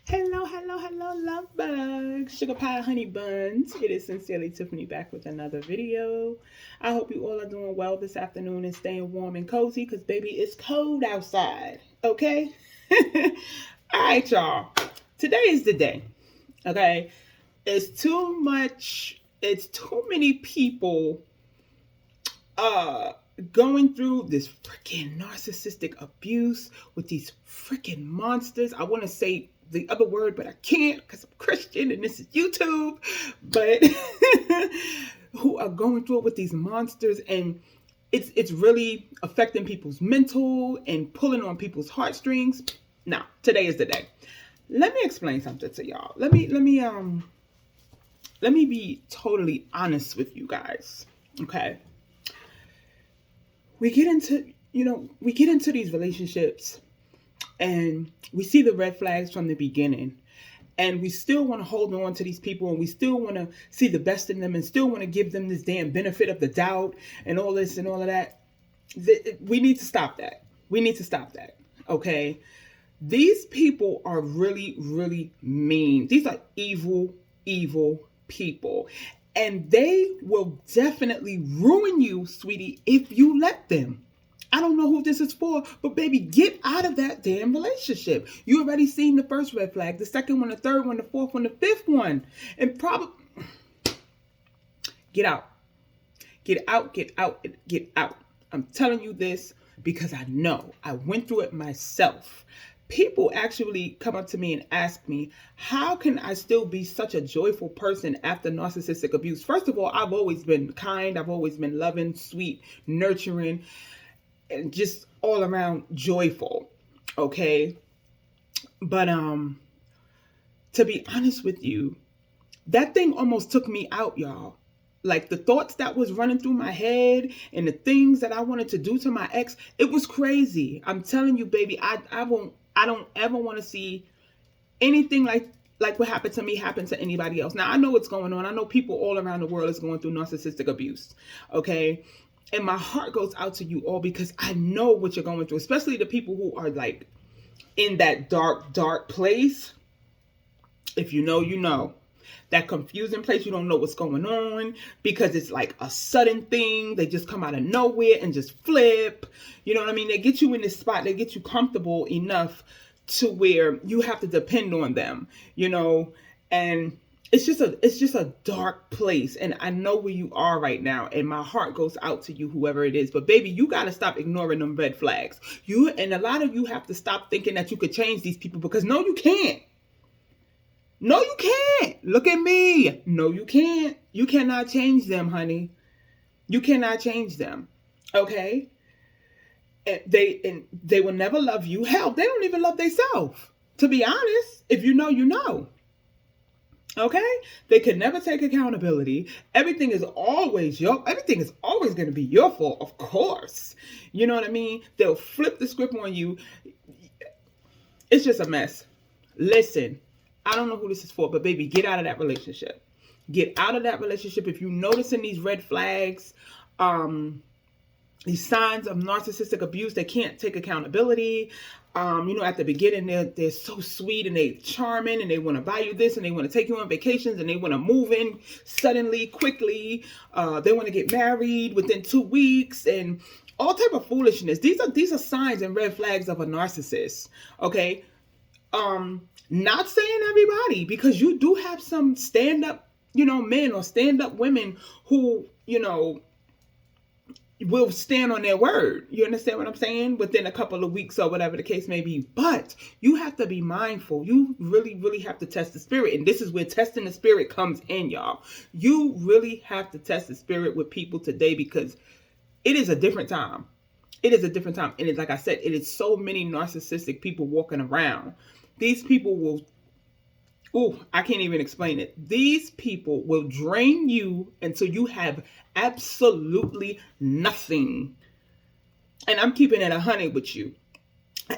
Hello, hello, hello, love bugs, sugar pie, honey buns. It is Sincerely Tiffany back with another video. I hope you all are doing well this afternoon and staying warm and cozy because, baby, it's cold outside. Okay? All right, y'all. Today is the day. Okay? It's too many people uh going through this freaking narcissistic abuse with these freaking monsters. I want to say the other word, but I can't because I'm Christian and this is YouTube. But who are going through it with these monsters, and it's really affecting people's mental and pulling on people's heartstrings. Now, today is the day. Let me explain something to y'all. Let me be totally honest with you guys. Okay, we get into these relationships and we see the red flags from the beginning, and we still want to hold on to these people, and we still want to see the best in them, and still want to give them this damn benefit of the doubt and all this and all of that. We need to stop that. We need to stop that. Okay, these people are really, really mean. These are evil, evil people. And they will definitely ruin you, sweetie, if you let them. I don't know who this is for, but baby, get out of that damn relationship. You already seen the first red flag, the second one, the third one, the fourth one, the fifth one. And probably get out. Get out, get out, get out. I'm telling you this because I know. I went through it myself. People actually come up to me and ask me, how can I still be such a joyful person after narcissistic abuse? First of all, I've always been kind. I've always been loving, sweet, nurturing, and just all around joyful. Okay. But to be honest with you, that thing almost took me out, y'all. Like the thoughts that was running through my head and the things that I wanted to do to my ex, it was crazy. I'm telling you, baby, I don't ever want to see anything like what happened to me happen to anybody else. Now I know what's going on. I know people all around the world is going through narcissistic abuse. Okay. And my heart goes out to you all because I know what you're going through, especially the people who are like in that dark, dark place. If you know, you know. That confusing place, you don't know what's going on because it's like a sudden thing. They just come out of nowhere and just flip. You know what I mean? They get you in this spot. They get you comfortable enough to where you have to depend on them, and it's just a dark place. And I know where you are right now, and my heart goes out to you, whoever it is. But baby, you got to stop ignoring them red flags. And a lot of you have to stop thinking that you could change these people, because no, you can't. No, you can't. Look at me. No, you can't. You cannot change them, honey. You cannot change them. Okay? And they will never love you. Hell, they don't even love themselves. To be honest, if you know, you know. Okay? They can never take accountability. Everything is always going to be your fault, of course. You know what I mean? They'll flip the script on you. It's just a mess. Listen, I don't know who this is for, but baby, get out of that relationship. Get out of that relationship. If you're noticing these red flags, these signs of narcissistic abuse, they can't take accountability. At the beginning, they're so sweet and they're charming and they want to buy you this and they want to take you on vacations and they want to move in suddenly, quickly. They want to get married within 2 weeks and all type of foolishness. These are signs and red flags of a narcissist. Okay. Not saying everybody, because you do have some stand-up, men or stand-up women who, will stand on their word. You understand what I'm saying? Within a couple of weeks or whatever the case may be. But you have to be mindful. You really, really have to test the spirit. And this is where testing the spirit comes in, y'all. You really have to test the spirit with people today, because it is a different time. It is a different time. And it's like I said, it is so many narcissistic people walking around. These people will, I can't even explain it. These people will drain you until you have absolutely nothing. And I'm keeping it 100 with you.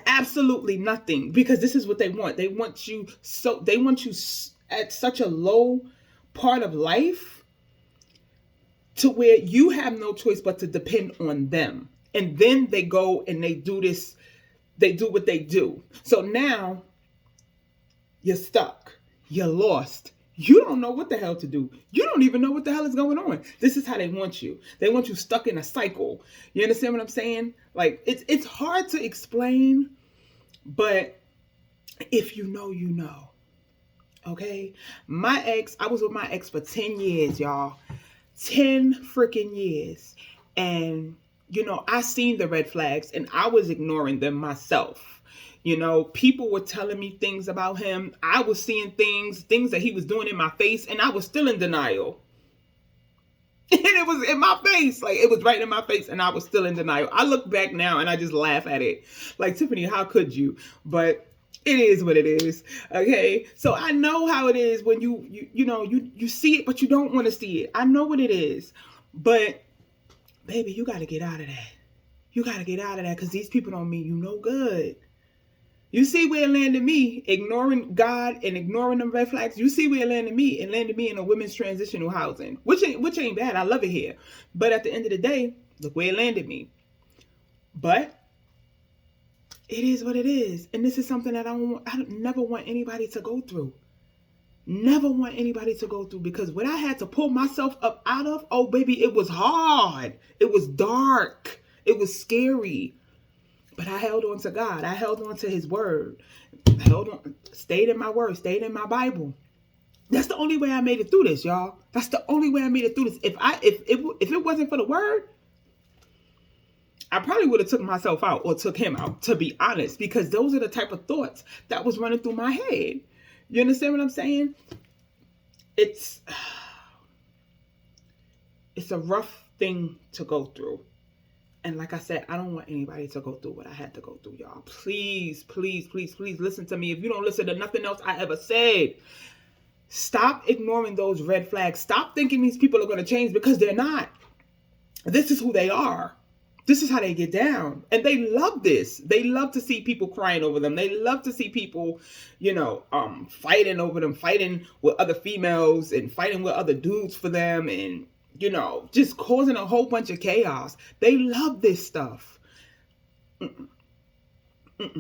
Absolutely nothing, because this is what they want. They want you at such a low part of life to where you have no choice but to depend on them. And then they go and they do this, they do what they do. So now You're stuck. You're lost. You don't know what the hell to do. You don't even know what the hell is going on. This is how they want you. They want you stuck in a cycle. You understand what I'm saying? Like it's hard to explain, but if you know, you know. Okay? I was with my ex for 10 years, y'all. 10 freaking years. And, I seen the red flags and I was ignoring them myself. People were telling me things about him. I was seeing things that he was doing in my face, and I was still in denial. And it was in my face. Like, it was right in my face, and I was still in denial. I look back now and I just laugh at it. Like, Tiffany, how could you? But it is what it is. Okay. So I know how it is when you see it, but you don't want to see it. I know what it is. But baby, you got to get out of that. You got to get out of that, because these people don't mean you no good. You see where it landed me, ignoring God and ignoring them red flags. You see where it landed me. It landed me in a women's transitional housing, which ain't bad. I love it here. But at the end of the day, look where it landed me. But it is what it is. And this is something that I never want anybody to go through. Never want anybody to go through, because what I had to pull myself up out of, oh baby, it was hard. It was dark. It was scary. But I held on to God. I held on to his word. I held on, stayed in my word, stayed in my Bible. That's the only way I made it through this, y'all. That's the only way I made it through this. If it wasn't for the word, I probably would have took myself out or took him out, to be honest, because those are the type of thoughts that was running through my head. You understand what I'm saying? It's a rough thing to go through. And like I said, I don't want anybody to go through what I had to go through, y'all. Please, please, please, please listen to me. If you don't listen to nothing else I ever said, stop ignoring those red flags. Stop thinking these people are going to change, because they're not. This is who they are. This is how they get down. And they love this. They love to see people crying over them. They love to see people, fighting over them, fighting with other females and fighting with other dudes for them, and just causing a whole bunch of chaos. They love this stuff.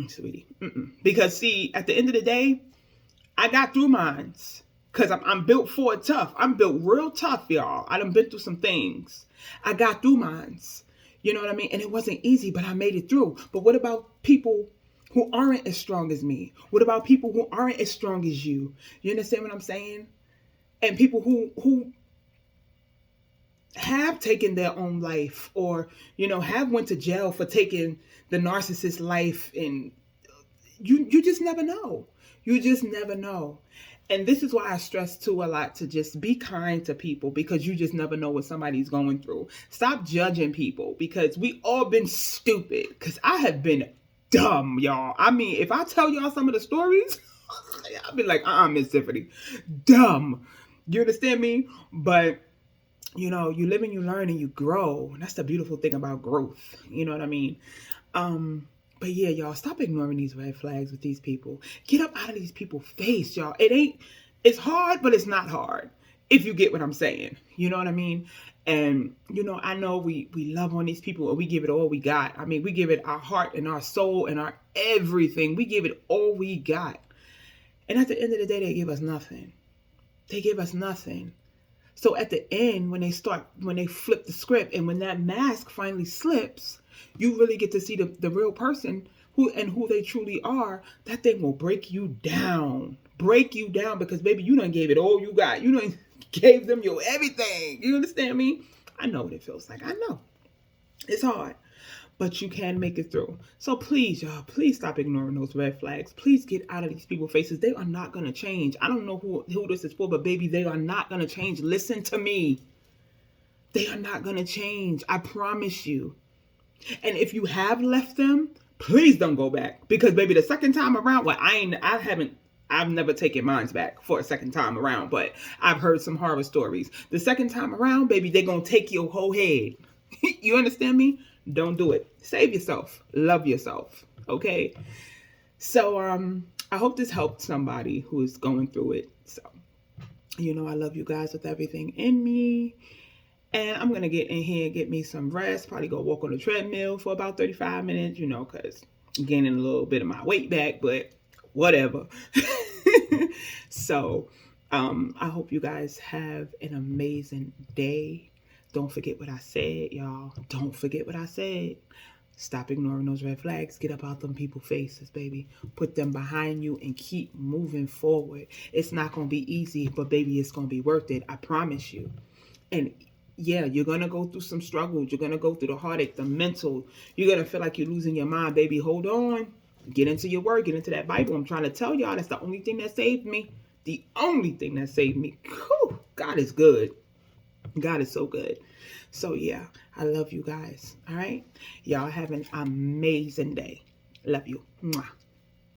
Sweetie. Because see, at the end of the day, I got through mines. Because I'm built for it tough. I'm built real tough, y'all. I done been through some things. I got through mines. You know what I mean? And it wasn't easy, but I made it through. But what about people who aren't as strong as me? What about people who aren't as strong as you? You understand what I'm saying? And people who have taken their own life, or have went to jail for taking the narcissist life, and you just never know. You just never know. And this is why I stress too a lot to just be kind to people, because you just never know what somebody's going through. Stop judging people, because we all been stupid. Because I have been dumb, y'all. I mean, if I tell y'all some of the stories, I'll be like, Miss Tiffany, dumb. You understand me? But you live and you learn and you grow. And that's the beautiful thing about growth. You know what I mean? But yeah, y'all, stop ignoring these red flags with these people. Get up out of these people's face, y'all. It's hard, but it's not hard, if you get what I'm saying. You know what I mean? And, I know we love on these people, and we give it all we got. I mean, we give it our heart and our soul and our everything. We give it all we got. And at the end of the day, they give us nothing. They give us nothing. So at the end, when they flip the script, and when that mask finally slips, you really get to see the real person who they truly are. That thing will break you down. Break you down, because baby, you done gave it all you got. You done gave them your everything. You understand me? I know what it feels like. I know. It's hard. But you can make it through. So please, y'all, please stop ignoring those red flags. Please get out of these people's faces. They are not going to change. I don't know who this is for, but baby, they are not going to change. Listen to me. They are not going to change. I promise you. And if you have left them, please don't go back. Because baby, the second time around, I've never taken mine back for a second time around, but I've heard some horror stories. The second time around, baby, they're going to take your whole head. You understand me? Don't do it. Save yourself. Love yourself. Okay? So, I hope this helped somebody who is going through it. So, I love you guys with everything in me. And I'm going to get in here and get me some rest. Probably go walk on the treadmill for about 35 minutes, because I'm gaining a little bit of my weight back, but whatever. So I hope you guys have an amazing day. Don't forget what I said, y'all. Don't forget what I said. Stop ignoring those red flags. Get up out them people's faces, baby. Put them behind you and keep moving forward. It's not going to be easy, but baby, it's going to be worth it. I promise you. And yeah, you're going to go through some struggles. You're going to go through the heartache, the mental. You're going to feel like you're losing your mind, baby. Hold on. Get into your word. Get into that Bible. I'm trying to tell y'all that's the only thing that saved me. The only thing that saved me. Whew, God is good. God is so good. So yeah, I love you guys. All right. Y'all have an amazing day. Love you. Mwah.